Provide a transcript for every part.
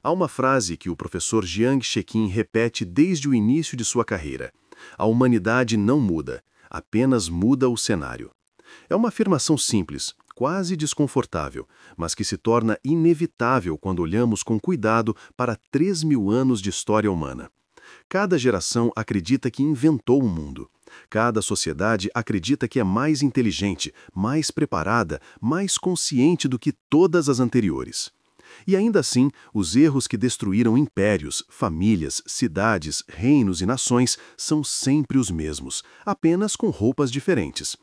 Há uma frase que o professor Jiang Shekin repete desde o início de sua carreira: a humanidade não muda, apenas muda o cenário. É uma afirmação simples, quase desconfortável, mas que se torna inevitável quando olhamos com cuidado para 3.000 anos de história humana. Cada geração acredita que inventou o mundo. Cada sociedade acredita que é mais inteligente, mais preparada, mais consciente do que todas as anteriores. E ainda assim, os erros que destruíram impérios, famílias, cidades, reinos e nações são sempre os mesmos, apenas com roupas diferentes.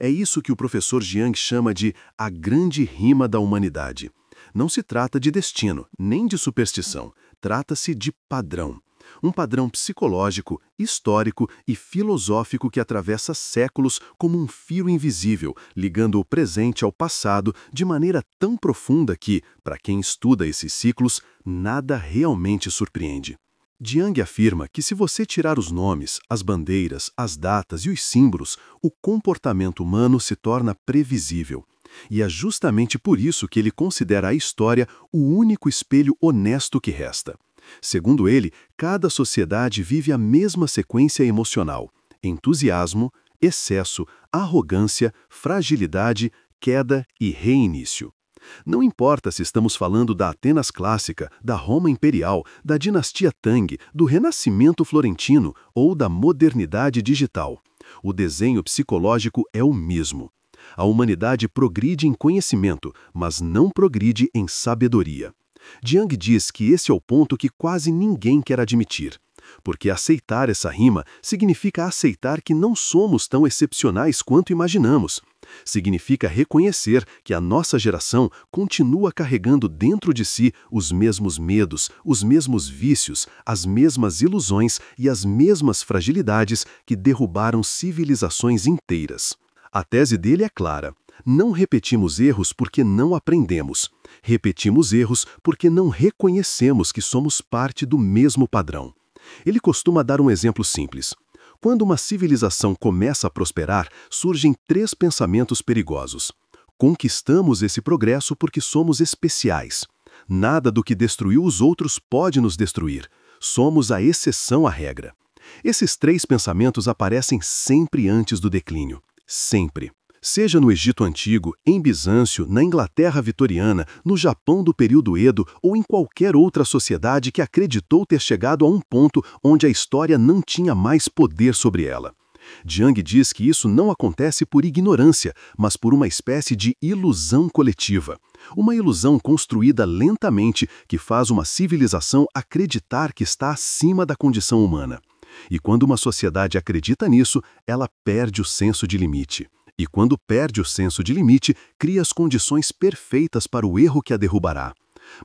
É isso que o professor Jiang chama de a grande rima da humanidade. Não se trata de destino, nem de superstição. Trata-se de padrão. Um padrão psicológico, histórico e filosófico que atravessa séculos como um fio invisível, ligando o presente ao passado de maneira tão profunda que, para quem estuda esses ciclos, nada realmente surpreende. Jiang afirma que se você tirar os nomes, as bandeiras, as datas e os símbolos, o comportamento humano se torna previsível. E é justamente por isso que ele considera a história o único espelho honesto que resta. Segundo ele, cada sociedade vive a mesma sequência emocional: entusiasmo, excesso, arrogância, fragilidade, queda e reinício. Não importa se estamos falando da Atenas clássica, da Roma imperial, da dinastia Tang, do Renascimento florentino ou da modernidade digital. O desenho psicológico é o mesmo. A humanidade progride em conhecimento, mas não progride em sabedoria. Jiang diz que esse é o ponto que quase ninguém quer admitir, porque aceitar essa rima significa aceitar que não somos tão excepcionais quanto imaginamos. Significa reconhecer que a nossa geração continua carregando dentro de si os mesmos medos, os mesmos vícios, as mesmas ilusões e as mesmas fragilidades que derrubaram civilizações inteiras. A tese dele é clara: não repetimos erros porque não aprendemos. Repetimos erros porque não reconhecemos que somos parte do mesmo padrão. Ele costuma dar um exemplo simples. Quando uma civilização começa a prosperar, surgem 3 pensamentos perigosos. Conquistamos esse progresso porque somos especiais. Nada do que destruiu os outros pode nos destruir. Somos a exceção à regra. Esses 3 pensamentos aparecem sempre antes do declínio. Sempre. Seja no Egito Antigo, em Bizâncio, na Inglaterra vitoriana, no Japão do período Edo ou em qualquer outra sociedade que acreditou ter chegado a um ponto onde a história não tinha mais poder sobre ela. Jiang diz que isso não acontece por ignorância, mas por uma espécie de ilusão coletiva. Uma ilusão construída lentamente que faz uma civilização acreditar que está acima da condição humana. E quando uma sociedade acredita nisso, ela perde o senso de limite. E quando perde o senso de limite, cria as condições perfeitas para o erro que a derrubará.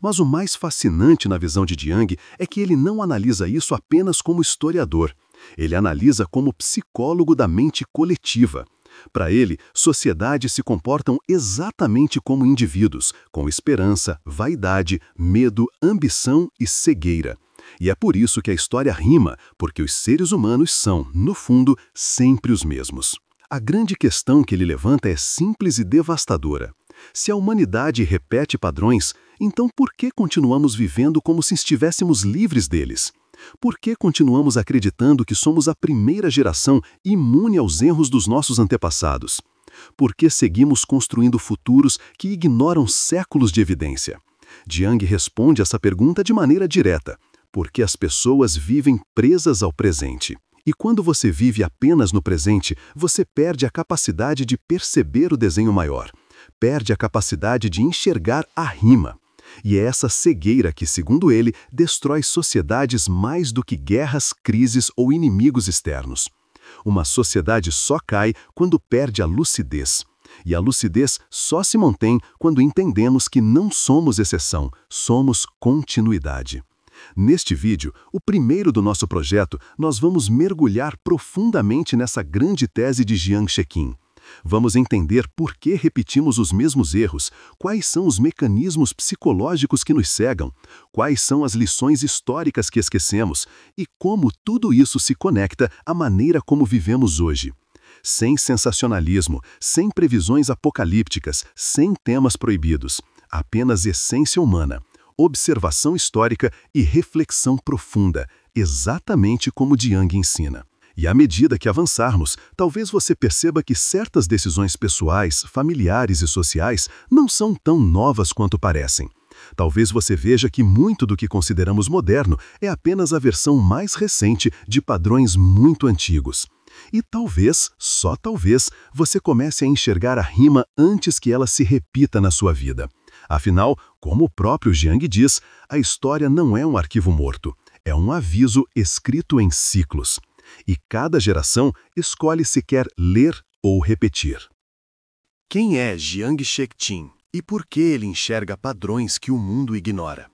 Mas o mais fascinante na visão de Jiang é que ele não analisa isso apenas como historiador. Ele analisa como psicólogo da mente coletiva. Para ele, sociedades se comportam exatamente como indivíduos, com esperança, vaidade, medo, ambição e cegueira. E é por isso que a história rima, porque os seres humanos são, no fundo, sempre os mesmos. A grande questão que ele levanta é simples e devastadora. Se a humanidade repete padrões, então por que continuamos vivendo como se estivéssemos livres deles? Por que continuamos acreditando que somos a primeira geração imune aos erros dos nossos antepassados? Por que seguimos construindo futuros que ignoram séculos de evidência? Jiang responde essa pergunta de maneira direta: porque as pessoas vivem presas ao presente. E quando você vive apenas no presente, você perde a capacidade de perceber o desenho maior, perde a capacidade de enxergar a rima. E é essa cegueira que, segundo ele, destrói sociedades mais do que guerras, crises ou inimigos externos. Uma sociedade só cai quando perde a lucidez. E a lucidez só se mantém quando entendemos que não somos exceção, somos continuidade. Neste vídeo, o primeiro do nosso projeto, nós vamos mergulhar profundamente nessa grande tese de Jiang Shekin. Vamos entender por que repetimos os mesmos erros, quais são os mecanismos psicológicos que nos cegam, quais são as lições históricas que esquecemos e como tudo isso se conecta à maneira como vivemos hoje. Sem sensacionalismo, sem previsões apocalípticas, sem temas proibidos, apenas essência humana. observação histórica e reflexão profunda, exatamente como Jiang ensina. E à medida que avançarmos, talvez você perceba que certas decisões pessoais, familiares e sociais não são tão novas quanto parecem. Talvez você veja que muito do que consideramos moderno é apenas a versão mais recente de padrões muito antigos. E talvez, só talvez, você comece a enxergar a rima antes que ela se repita na sua vida. Afinal, como o próprio Jiang diz, a história não é um arquivo morto, é um aviso escrito em ciclos. E cada geração escolhe se quer ler ou repetir. Quem é Jiang Sheqing e por que ele enxerga padrões que o mundo ignora?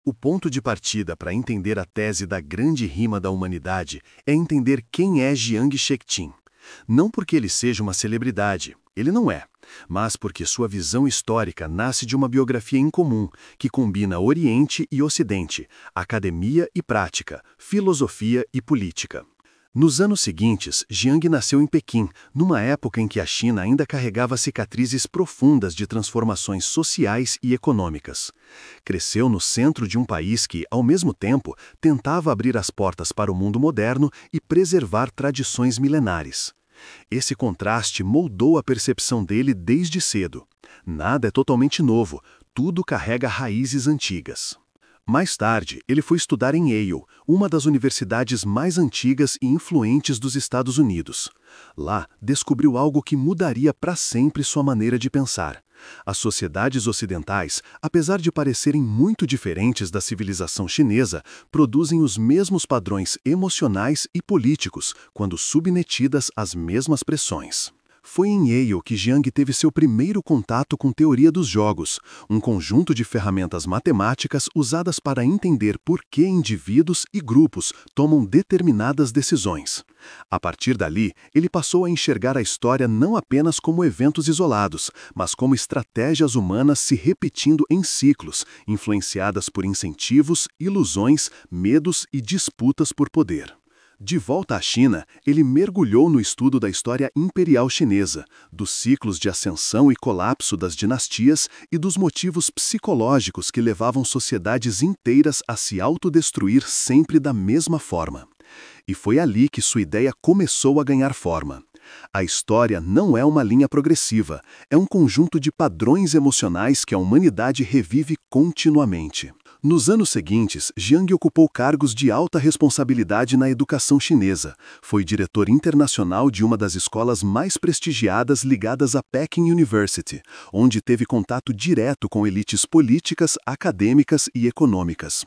O ponto de partida para entender a tese da grande rima da humanidade é entender quem é Jiang Sheqing. Não porque ele seja uma celebridade, ele não é, mas porque sua visão histórica nasce de uma biografia incomum que combina Oriente e Ocidente, academia e prática, filosofia e política. Nos anos seguintes, Jiang nasceu em Pequim, numa época em que a China ainda carregava cicatrizes profundas de transformações sociais e econômicas. Cresceu no centro de um país que, ao mesmo tempo, tentava abrir as portas para o mundo moderno e preservar tradições milenares. Esse contraste moldou a percepção dele desde cedo. Nada é totalmente novo, tudo carrega raízes antigas. Mais tarde, ele foi estudar em Yale, uma das universidades mais antigas e influentes dos Estados Unidos. Lá, descobriu algo que mudaria para sempre sua maneira de pensar. As sociedades ocidentais, apesar de parecerem muito diferentes da civilização chinesa, produzem os mesmos padrões emocionais e políticos quando submetidas às mesmas pressões. Foi em Yale que Jiang teve seu primeiro contato com teoria dos jogos, um conjunto de ferramentas matemáticas usadas para entender por que indivíduos e grupos tomam determinadas decisões. A partir dali, ele passou a enxergar a história não apenas como eventos isolados, mas como estratégias humanas se repetindo em ciclos, influenciadas por incentivos, ilusões, medos e disputas por poder. De volta à China, ele mergulhou no estudo da história imperial chinesa, dos ciclos de ascensão e colapso das dinastias e dos motivos psicológicos que levavam sociedades inteiras a se autodestruir sempre da mesma forma. E foi ali que sua ideia começou a ganhar forma. A história não é uma linha progressiva, é um conjunto de padrões emocionais que a humanidade revive continuamente. Nos anos seguintes, Jiang ocupou cargos de alta responsabilidade na educação chinesa. Foi diretor internacional de uma das escolas mais prestigiadas ligadas à Peking University, onde teve contato direto com elites políticas, acadêmicas e econômicas.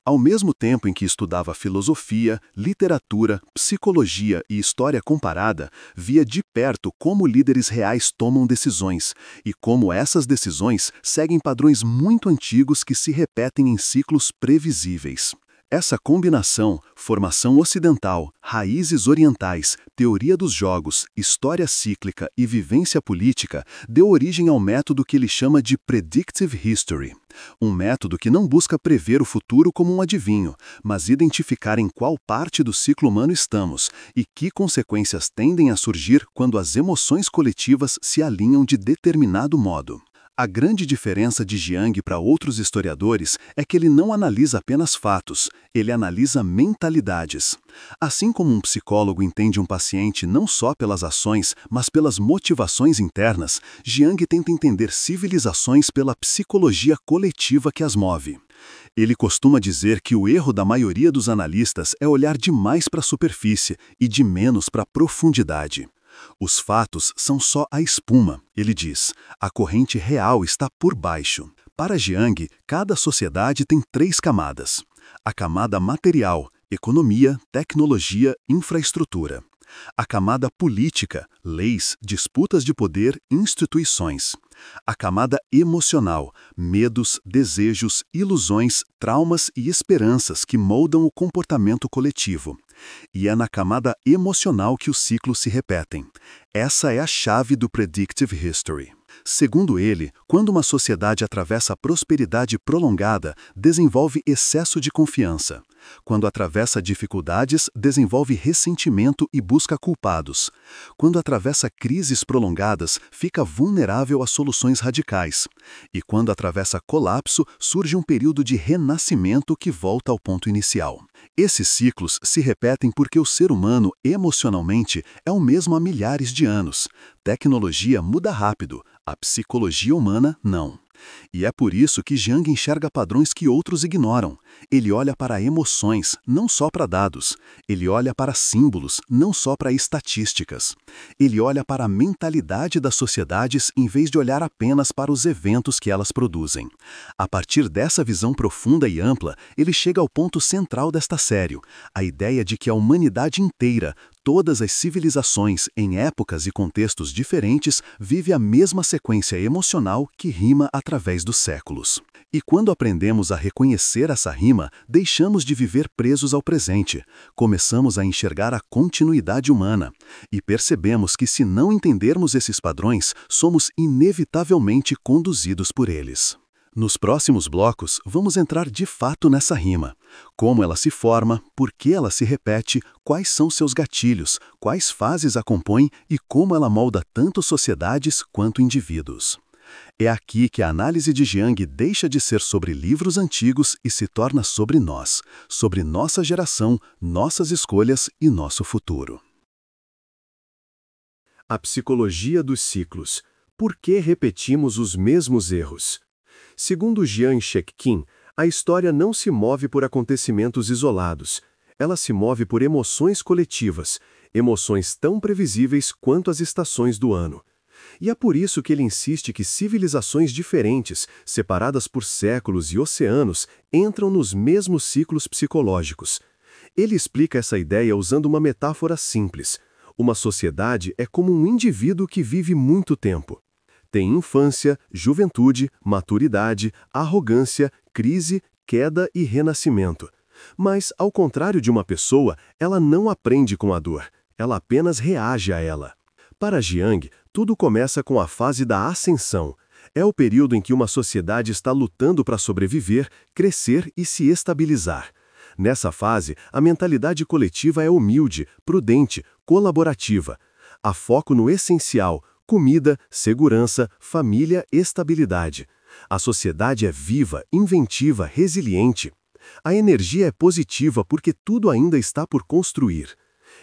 Ao mesmo tempo em que estudava filosofia, literatura, psicologia e história comparada, via de perto como líderes reais tomam decisões e como essas decisões seguem padrões muito antigos que se repetem em ciclos previsíveis. Essa combinação, formação ocidental, raízes orientais, teoria dos jogos, história cíclica e vivência política, deu origem ao método que ele chama de Predictive History. Um método que não busca prever o futuro como um adivinho, mas identificar em qual parte do ciclo humano estamos e que consequências tendem a surgir quando as emoções coletivas se alinham de determinado modo. A grande diferença de Jiang para outros historiadores é que ele não analisa apenas fatos, ele analisa mentalidades. Assim como um psicólogo entende um paciente não só pelas ações, mas pelas motivações internas, Jiang tenta entender civilizações pela psicologia coletiva que as move. Ele costuma dizer que o erro da maioria dos analistas é olhar demais para a superfície e de menos para a profundidade. Os fatos são só a espuma, ele diz. A corrente real está por baixo. Para Jiang, cada sociedade tem 3 camadas. A camada material, economia, tecnologia, infraestrutura. A camada política, leis, disputas de poder, instituições. A camada emocional, medos, desejos, ilusões, traumas e esperanças que moldam o comportamento coletivo. E é na camada emocional que os ciclos se repetem. Essa é a chave do Predictive History. Segundo ele, quando uma sociedade atravessa a prosperidade prolongada, desenvolve excesso de confiança. Quando atravessa dificuldades, desenvolve ressentimento e busca culpados. Quando atravessa crises prolongadas, fica vulnerável a soluções radicais. E quando atravessa colapso, surge um período de renascimento que volta ao ponto inicial. Esses ciclos se repetem porque o ser humano, emocionalmente, é o mesmo há milhares de anos. Tecnologia muda rápido, a psicologia humana não. E é por isso que Jung enxerga padrões que outros ignoram. Ele olha para emoções, não só para dados. Ele olha para símbolos, não só para estatísticas. Ele olha para a mentalidade das sociedades em vez de olhar apenas para os eventos que elas produzem. A partir dessa visão profunda e ampla, ele chega ao ponto central desta série, a ideia de que a humanidade inteira, todas as civilizações, em épocas e contextos diferentes, vive a mesma sequência emocional que rima através dos séculos. E quando aprendemos a reconhecer essa rima, deixamos de viver presos ao presente. Começamos a enxergar a continuidade humana. E percebemos que, se não entendermos esses padrões, somos inevitavelmente conduzidos por eles. Nos próximos blocos, vamos entrar de fato nessa rima. Como ela se forma, por que ela se repete, quais são seus gatilhos, quais fases a compõem e como ela molda tanto sociedades quanto indivíduos. É aqui que a análise de Jung deixa de ser sobre livros antigos e se torna sobre nós, sobre nossa geração, nossas escolhas e nosso futuro. A psicologia dos ciclos. Por que repetimos os mesmos erros? Segundo Jiang Shekin, a história não se move por acontecimentos isolados. Ela se move por emoções coletivas, emoções tão previsíveis quanto as estações do ano. E é por isso que ele insiste que civilizações diferentes, separadas por séculos e oceanos, entram nos mesmos ciclos psicológicos. Ele explica essa ideia usando uma metáfora simples. Uma sociedade é como um indivíduo que vive muito tempo. Tem infância, juventude, maturidade, arrogância, crise, queda e renascimento. Mas, ao contrário de uma pessoa, ela não aprende com a dor, ela apenas reage a ela. Para Jiang, tudo começa com a fase da ascensão. É o período em que uma sociedade está lutando para sobreviver, crescer e se estabilizar. Nessa fase, a mentalidade coletiva é humilde, prudente, colaborativa. Há foco no essencial: comida, segurança, família, estabilidade. A sociedade é viva, inventiva, resiliente. A energia é positiva porque tudo ainda está por construir.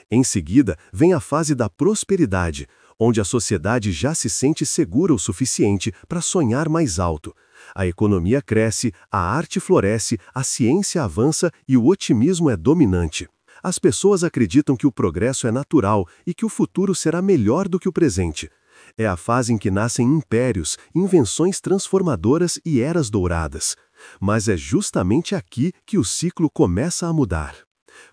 Em seguida, vem a fase da prosperidade, onde a sociedade já se sente segura o suficiente para sonhar mais alto. A economia cresce, a arte floresce, a ciência avança e o otimismo é dominante. As pessoas acreditam que o progresso é natural e que o futuro será melhor do que o presente. É a fase em que nascem impérios, invenções transformadoras e eras douradas. Mas é justamente aqui que o ciclo começa a mudar.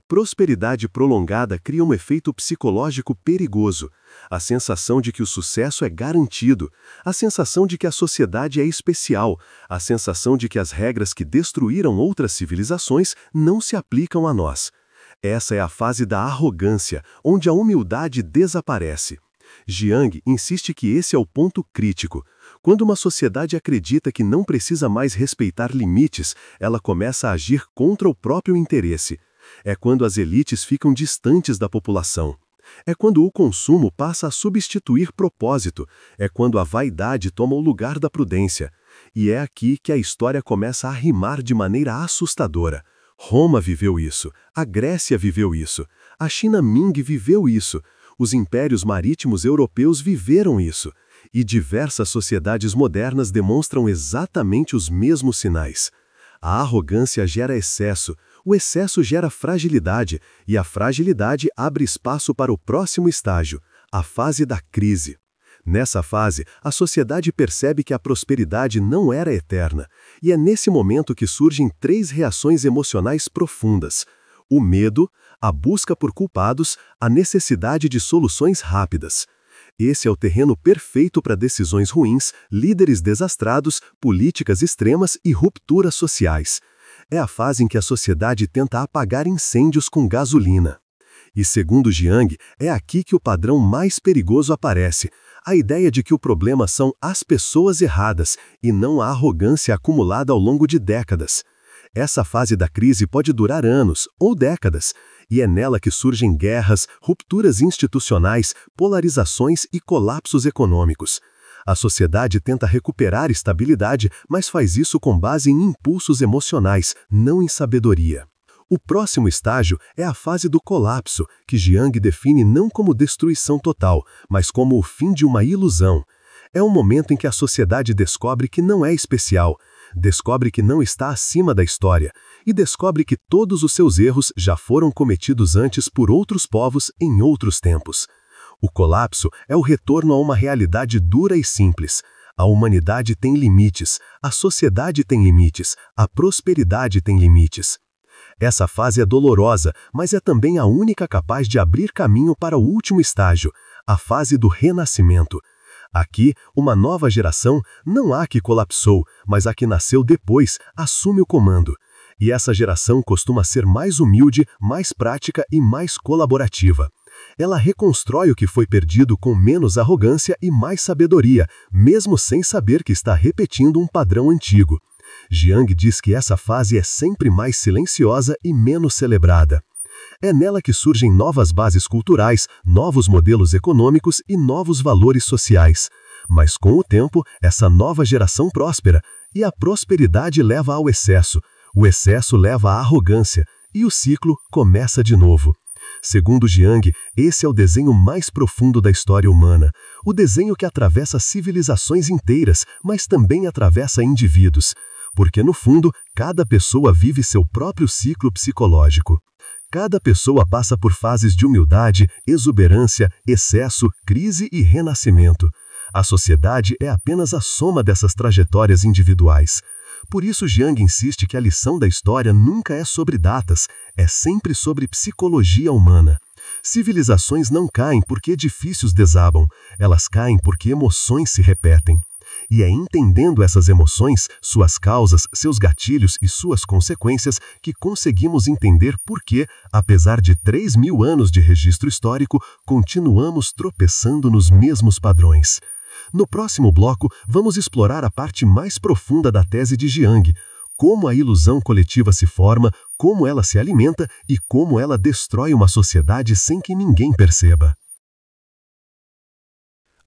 Prosperidade prolongada cria um efeito psicológico perigoso. A sensação de que o sucesso é garantido, a sensação de que a sociedade é especial, a sensação de que as regras que destruíram outras civilizações não se aplicam a nós. Essa é a fase da arrogância, onde a humildade desaparece. Jiang insiste que esse é o ponto crítico. Quando uma sociedade acredita que não precisa mais respeitar limites, ela começa a agir contra o próprio interesse. É quando as elites ficam distantes da população. É quando o consumo passa a substituir propósito. É quando a vaidade toma o lugar da prudência. E é aqui que a história começa a rimar de maneira assustadora. Roma viveu isso, a Grécia viveu isso, a China Ming viveu isso, os impérios marítimos europeus viveram isso, e diversas sociedades modernas demonstram exatamente os mesmos sinais. A arrogância gera excesso, o excesso gera fragilidade, e a fragilidade abre espaço para o próximo estágio, a fase da crise. Nessa fase, a sociedade percebe que a prosperidade não era eterna, e é nesse momento que surgem 3 reações emocionais profundas: o medo, a busca por culpados, a necessidade de soluções rápidas. Esse é o terreno perfeito para decisões ruins, líderes desastrados, políticas extremas e rupturas sociais. É a fase em que a sociedade tenta apagar incêndios com gasolina. E segundo Jiang, é aqui que o padrão mais perigoso aparece: a ideia de que o problema são as pessoas erradas e não a arrogância acumulada ao longo de décadas. Essa fase da crise pode durar anos ou décadas, e é nela que surgem guerras, rupturas institucionais, polarizações e colapsos econômicos. A sociedade tenta recuperar estabilidade, mas faz isso com base em impulsos emocionais, não em sabedoria. O próximo estágio é a fase do colapso, que Jiang define não como destruição total, mas como o fim de uma ilusão. É um momento em que a sociedade descobre que não é especial, descobre que não está acima da história, e descobre que todos os seus erros já foram cometidos antes por outros povos em outros tempos. O colapso é o retorno a uma realidade dura e simples. A humanidade tem limites, a sociedade tem limites, a prosperidade tem limites. Essa fase é dolorosa, mas é também a única capaz de abrir caminho para o último estágio, a fase do renascimento. Aqui, uma nova geração, não a que colapsou, mas a que nasceu depois, assume o comando. E essa geração costuma ser mais humilde, mais prática e mais colaborativa. Ela reconstrói o que foi perdido com menos arrogância e mais sabedoria, mesmo sem saber que está repetindo um padrão antigo. Jiang diz que essa fase é sempre mais silenciosa e menos celebrada. É nela que surgem novas bases culturais, novos modelos econômicos e novos valores sociais. Mas com o tempo, essa nova geração próspera, e a prosperidade leva ao excesso, o excesso leva à arrogância, e o ciclo começa de novo. Segundo Jiang, esse é o desenho mais profundo da história humana, o desenho que atravessa civilizações inteiras, mas também atravessa indivíduos. Porque, no fundo, cada pessoa vive seu próprio ciclo psicológico. Cada pessoa passa por fases de humildade, exuberância, excesso, crise e renascimento. A sociedade é apenas a soma dessas trajetórias individuais. Por isso, Jiang insiste que a lição da história nunca é sobre datas, é sempre sobre psicologia humana. Civilizações não caem porque edifícios desabam, elas caem porque emoções se repetem. E é entendendo essas emoções, suas causas, seus gatilhos e suas consequências que conseguimos entender por que, apesar de 3.000 anos de registro histórico, continuamos tropeçando nos mesmos padrões. No próximo bloco, vamos explorar a parte mais profunda da tese de Jiang, como a ilusão coletiva se forma, como ela se alimenta e como ela destrói uma sociedade sem que ninguém perceba.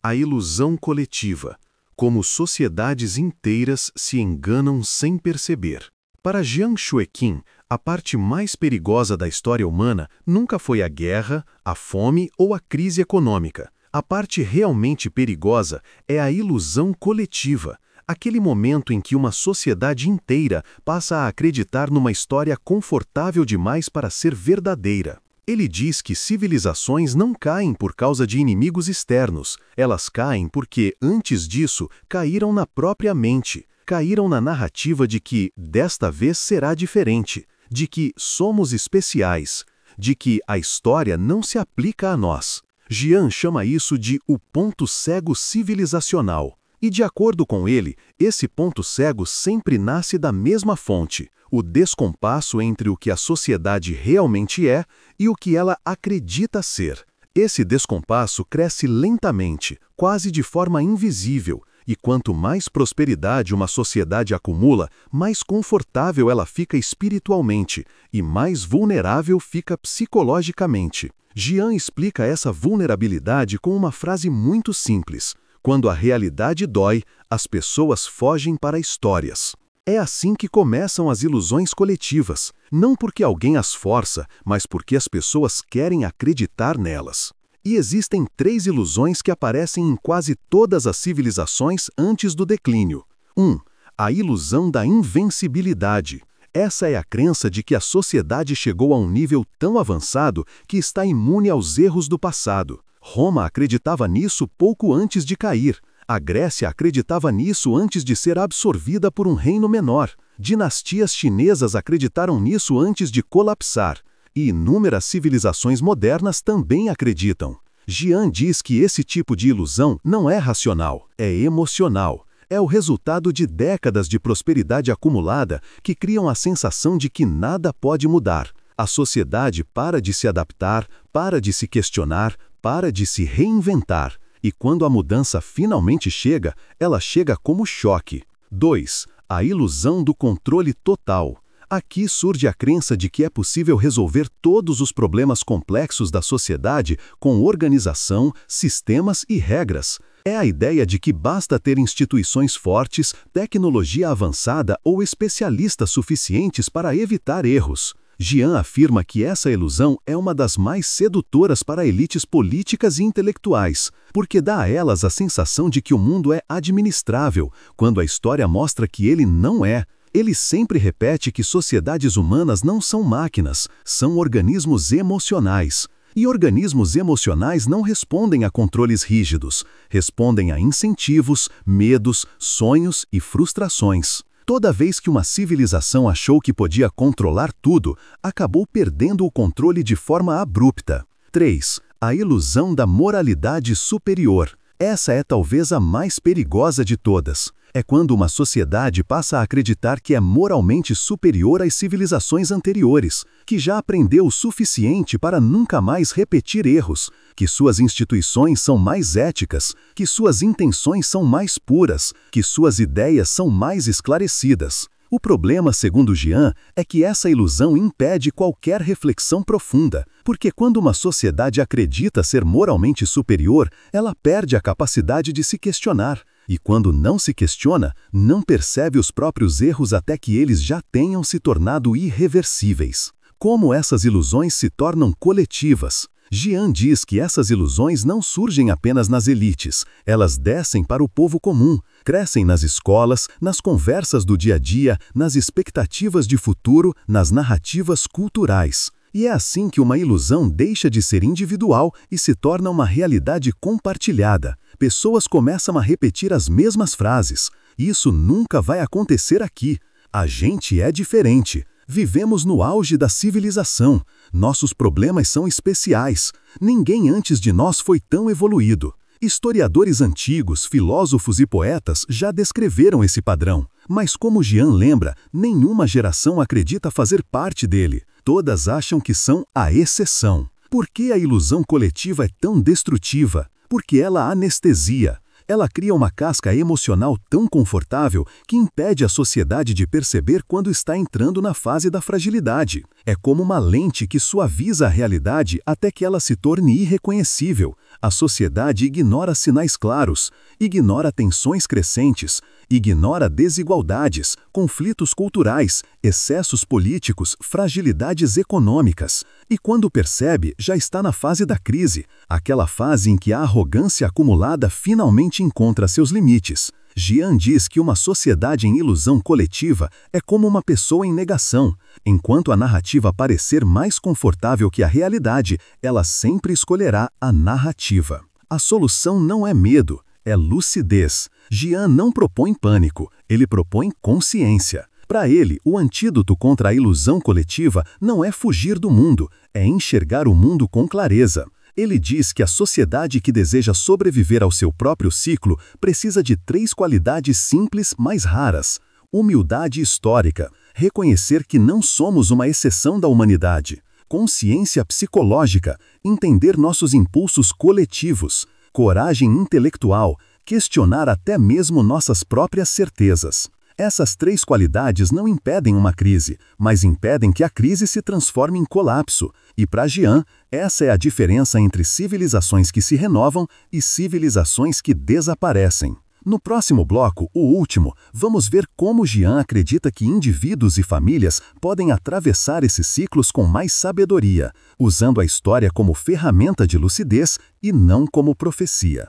A ilusão coletiva. Como sociedades inteiras se enganam sem perceber. Para Jiang Xueqin, a parte mais perigosa da história humana nunca foi a guerra, a fome ou a crise econômica. A parte realmente perigosa é a ilusão coletiva, aquele momento em que uma sociedade inteira passa a acreditar numa história confortável demais para ser verdadeira. Ele diz que civilizações não caem por causa de inimigos externos, elas caem porque, antes disso, caíram na própria mente, caíram na narrativa de que, desta vez será diferente, de que somos especiais, de que a história não se aplica a nós. Jiang chama isso de o ponto cego civilizacional. E, de acordo com ele, esse ponto cego sempre nasce da mesma fonte, o descompasso entre o que a sociedade realmente é e o que ela acredita ser. Esse descompasso cresce lentamente, quase de forma invisível, e quanto mais prosperidade uma sociedade acumula, mais confortável ela fica espiritualmente e mais vulnerável fica psicologicamente. Jiang explica essa vulnerabilidade com uma frase muito simples. Quando a realidade dói, as pessoas fogem para histórias. É assim que começam as ilusões coletivas, não porque alguém as força, mas porque as pessoas querem acreditar nelas. E existem 3 ilusões que aparecem em quase todas as civilizações antes do declínio. 1. A ilusão da invencibilidade. Essa é a crença de que a sociedade chegou a um nível tão avançado que está imune aos erros do passado. Roma acreditava nisso pouco antes de cair. A Grécia acreditava nisso antes de ser absorvida por um reino menor. Dinastias chinesas acreditaram nisso antes de colapsar. E inúmeras civilizações modernas também acreditam. Jiang diz que esse tipo de ilusão não é racional, é emocional. É o resultado de décadas de prosperidade acumulada que criam a sensação de que nada pode mudar. A sociedade para de se adaptar, para de se questionar, para de se reinventar. E quando a mudança finalmente chega, ela chega como choque. 2. A ilusão do controle total. Aqui surge a crença de que é possível resolver todos os problemas complexos da sociedade com organização, sistemas e regras. É a ideia de que basta ter instituições fortes, tecnologia avançada ou especialistas suficientes para evitar erros. Jian afirma que essa ilusão é uma das mais sedutoras para elites políticas e intelectuais, porque dá a elas a sensação de que o mundo é administrável, quando a história mostra que ele não é. Ele sempre repete que sociedades humanas não são máquinas, são organismos emocionais. E organismos emocionais não respondem a controles rígidos, respondem a incentivos, medos, sonhos e frustrações. Toda vez que uma civilização achou que podia controlar tudo, acabou perdendo o controle de forma abrupta. 3. A ilusão da moralidade superior. Essa é talvez a mais perigosa de todas. É quando uma sociedade passa a acreditar que é moralmente superior às civilizações anteriores, que já aprendeu o suficiente para nunca mais repetir erros, que suas instituições são mais éticas, que suas intenções são mais puras, que suas ideias são mais esclarecidas. O problema, segundo Jian, é que essa ilusão impede qualquer reflexão profunda, porque quando uma sociedade acredita ser moralmente superior, ela perde a capacidade de se questionar. E quando não se questiona, não percebe os próprios erros até que eles já tenham se tornado irreversíveis. Como essas ilusões se tornam coletivas? Jian diz que essas ilusões não surgem apenas nas elites, elas descem para o povo comum, crescem nas escolas, nas conversas do dia a dia, nas expectativas de futuro, nas narrativas culturais. E é assim que uma ilusão deixa de ser individual e se torna uma realidade compartilhada. Pessoas começam a repetir as mesmas frases. Isso nunca vai acontecer aqui. A gente é diferente. Vivemos no auge da civilização. Nossos problemas são especiais. Ninguém antes de nós foi tão evoluído. Historiadores antigos, filósofos e poetas já descreveram esse padrão. Mas como Jian lembra, nenhuma geração acredita fazer parte dele. Todas acham que são a exceção. Por que a ilusão coletiva é tão destrutiva? Porque ela anestesia. Ela cria uma casca emocional tão confortável que impede a sociedade de perceber quando está entrando na fase da fragilidade. É como uma lente que suaviza a realidade até que ela se torne irreconhecível. A sociedade ignora sinais claros, ignora tensões crescentes, ignora desigualdades, conflitos culturais, excessos políticos, fragilidades econômicas. E quando percebe, já está na fase da crise, aquela fase em que a arrogância acumulada finalmente encontra seus limites. Jian diz que uma sociedade em ilusão coletiva é como uma pessoa em negação. Enquanto a narrativa parecer mais confortável que a realidade, ela sempre escolherá a narrativa. A solução não é medo, é lucidez. Jian não propõe pânico, ele propõe consciência. Para ele, o antídoto contra a ilusão coletiva não é fugir do mundo, é enxergar o mundo com clareza. Ele diz que a sociedade que deseja sobreviver ao seu próprio ciclo precisa de 3 qualidades simples, mas raras. Humildade histórica, reconhecer que não somos uma exceção da humanidade. Consciência psicológica, entender nossos impulsos coletivos. Coragem intelectual, questionar até mesmo nossas próprias certezas. Essas 3 qualidades não impedem uma crise, mas impedem que a crise se transforme em colapso. E para Jian, essa é a diferença entre civilizações que se renovam e civilizações que desaparecem. No próximo bloco, o último, vamos ver como Jian acredita que indivíduos e famílias podem atravessar esses ciclos com mais sabedoria, usando a história como ferramenta de lucidez e não como profecia.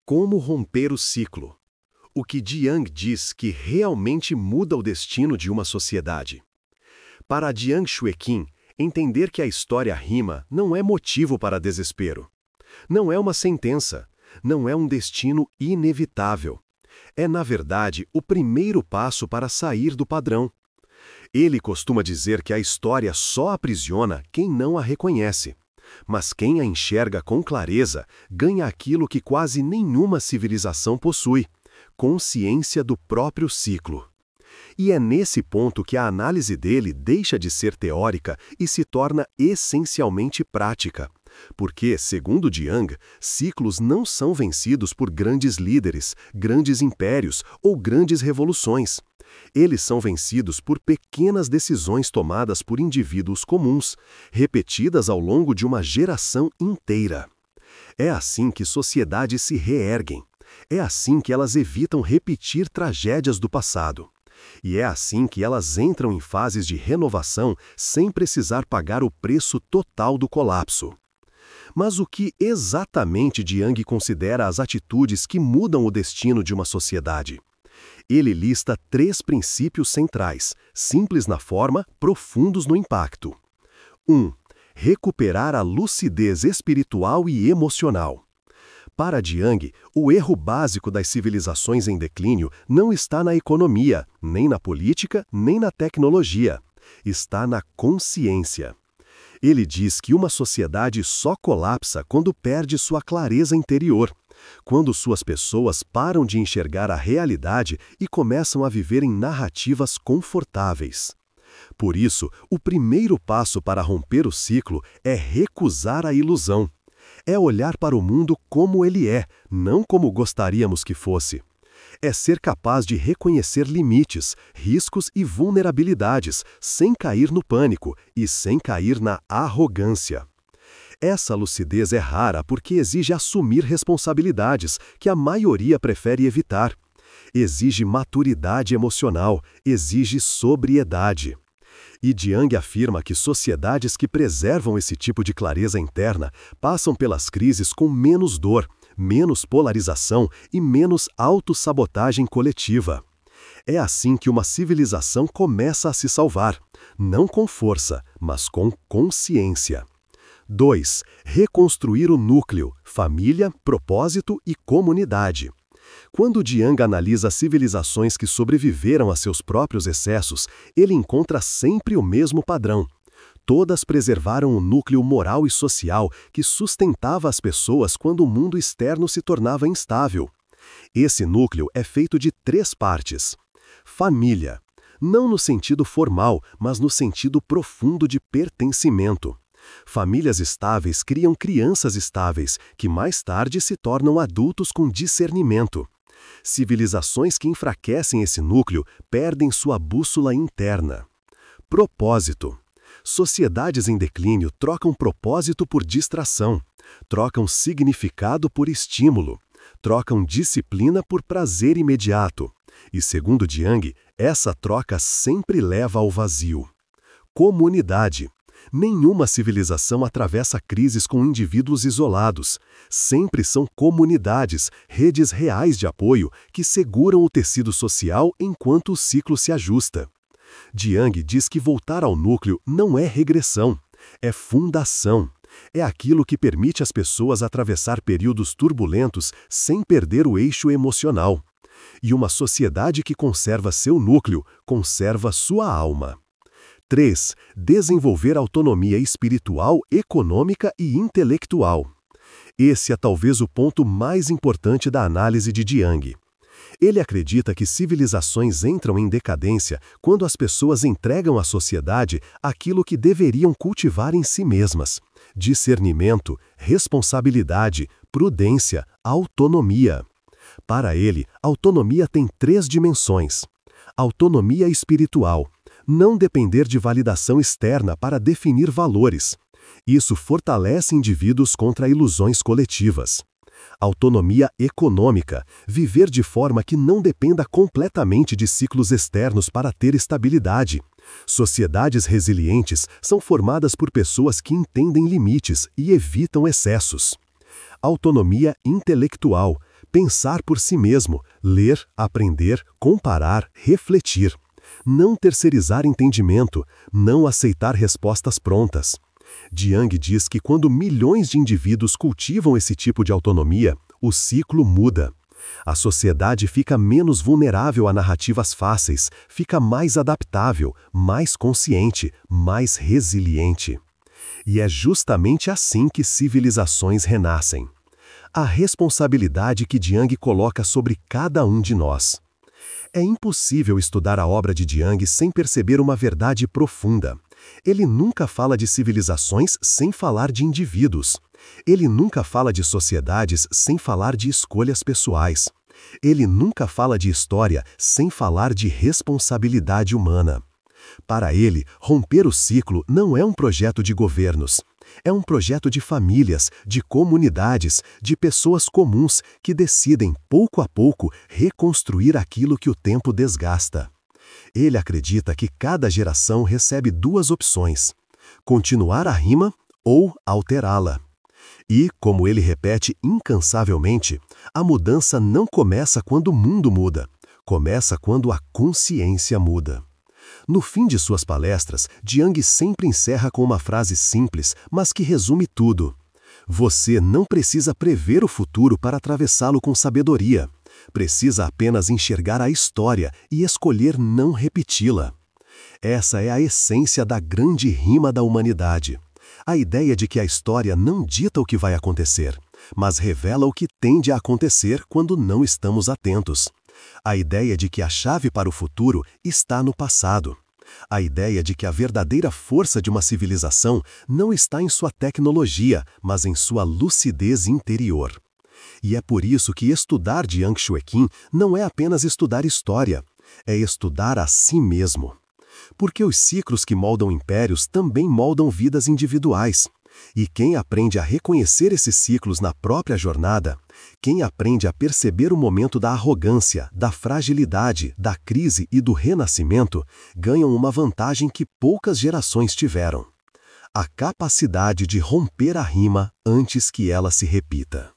Como romper o ciclo? O que Jiang diz que realmente muda o destino de uma sociedade. Para Jiang Xueqin, entender que a história rima não é motivo para desespero. Não é uma sentença, não é um destino inevitável. É, na verdade, o primeiro passo para sair do padrão. Ele costuma dizer que a história só aprisiona quem não a reconhece. Mas quem a enxerga com clareza ganha aquilo que quase nenhuma civilização possui: consciência do próprio ciclo. E é nesse ponto que a análise dele deixa de ser teórica e se torna essencialmente prática. Porque, segundo Jiang, ciclos não são vencidos por grandes líderes, grandes impérios ou grandes revoluções. Eles são vencidos por pequenas decisões tomadas por indivíduos comuns, repetidas ao longo de uma geração inteira. É assim que sociedades se reerguem. É assim que elas evitam repetir tragédias do passado. E é assim que elas entram em fases de renovação sem precisar pagar o preço total do colapso. Mas o que exatamente Jung considera as atitudes que mudam o destino de uma sociedade? Ele lista 3 princípios centrais, simples na forma, profundos no impacto. 1. Recuperar a lucidez espiritual e emocional. Para Jung, o erro básico das civilizações em declínio não está na economia, nem na política, nem na tecnologia. Está na consciência. Ele diz que uma sociedade só colapsa quando perde sua clareza interior, quando suas pessoas param de enxergar a realidade e começam a viver em narrativas confortáveis. Por isso, o primeiro passo para romper o ciclo é recusar a ilusão. É olhar para o mundo como ele é, não como gostaríamos que fosse. É ser capaz de reconhecer limites, riscos e vulnerabilidades, sem cair no pânico e sem cair na arrogância. Essa lucidez é rara porque exige assumir responsabilidades que a maioria prefere evitar. Exige maturidade emocional, exige sobriedade. E Jung afirma que sociedades que preservam esse tipo de clareza interna passam pelas crises com menos dor, menos polarização e menos autossabotagem coletiva. É assim que uma civilização começa a se salvar, não com força, mas com consciência. 2. Reconstruir o núcleo, família, propósito e comunidade. Quando Jung analisa civilizações que sobreviveram a seus próprios excessos, ele encontra sempre o mesmo padrão. Todas preservaram o núcleo moral e social que sustentava as pessoas quando o mundo externo se tornava instável. Esse núcleo é feito de 3 partes. Família. Não no sentido formal, mas no sentido profundo de pertencimento. Famílias estáveis criam crianças estáveis, que mais tarde se tornam adultos com discernimento. Civilizações que enfraquecem esse núcleo perdem sua bússola interna. Propósito. Sociedades em declínio trocam propósito por distração, trocam significado por estímulo, trocam disciplina por prazer imediato. E, segundo Jung, essa troca sempre leva ao vazio. Comunidade. Nenhuma civilização atravessa crises com indivíduos isolados. Sempre são comunidades, redes reais de apoio que seguram o tecido social enquanto o ciclo se ajusta. Jung diz que voltar ao núcleo não é regressão, é fundação. É aquilo que permite às pessoas atravessar períodos turbulentos sem perder o eixo emocional. E uma sociedade que conserva seu núcleo, conserva sua alma. 3. Desenvolver autonomia espiritual, econômica e intelectual. Esse é talvez o ponto mais importante da análise de Jung. Ele acredita que civilizações entram em decadência quando as pessoas entregam à sociedade aquilo que deveriam cultivar em si mesmas: discernimento, responsabilidade, prudência, autonomia. Para ele, autonomia tem 3 dimensões. Autonomia espiritual. Não depender de validação externa para definir valores. Isso fortalece indivíduos contra ilusões coletivas. Autonomia econômica. Viver de forma que não dependa completamente de ciclos externos para ter estabilidade. Sociedades resilientes são formadas por pessoas que entendem limites e evitam excessos. Autonomia intelectual. Pensar por si mesmo, ler, aprender, comparar, refletir. Não terceirizar entendimento, não aceitar respostas prontas. Jung diz que quando milhões de indivíduos cultivam esse tipo de autonomia, o ciclo muda. A sociedade fica menos vulnerável a narrativas fáceis, fica mais adaptável, mais consciente, mais resiliente. E é justamente assim que civilizações renascem. A responsabilidade que Jung coloca sobre cada um de nós. É impossível estudar a obra de Jung sem perceber uma verdade profunda. Ele nunca fala de civilizações sem falar de indivíduos. Ele nunca fala de sociedades sem falar de escolhas pessoais. Ele nunca fala de história sem falar de responsabilidade humana. Para ele, romper o ciclo não é um projeto de governos. É um projeto de famílias, de comunidades, de pessoas comuns que decidem, pouco a pouco, reconstruir aquilo que o tempo desgasta. Ele acredita que cada geração recebe duas opções: continuar a rima ou alterá-la. E, como ele repete incansavelmente, a mudança não começa quando o mundo muda, começa quando a consciência muda. No fim de suas palestras, Jiang sempre encerra com uma frase simples, mas que resume tudo. Você não precisa prever o futuro para atravessá-lo com sabedoria. Precisa apenas enxergar a história e escolher não repeti-la. Essa é a essência da grande rima da humanidade. A ideia de que a história não dita o que vai acontecer, mas revela o que tende a acontecer quando não estamos atentos. A ideia de que a chave para o futuro está no passado. A ideia de que a verdadeira força de uma civilização não está em sua tecnologia, mas em sua lucidez interior. E é por isso que estudar Jiang Xueqin não é apenas estudar história, é estudar a si mesmo. Porque os ciclos que moldam impérios também moldam vidas individuais. E quem aprende a reconhecer esses ciclos na própria jornada, quem aprende a perceber o momento da arrogância, da fragilidade, da crise e do renascimento, ganham uma vantagem que poucas gerações tiveram: a capacidade de romper a rima antes que ela se repita.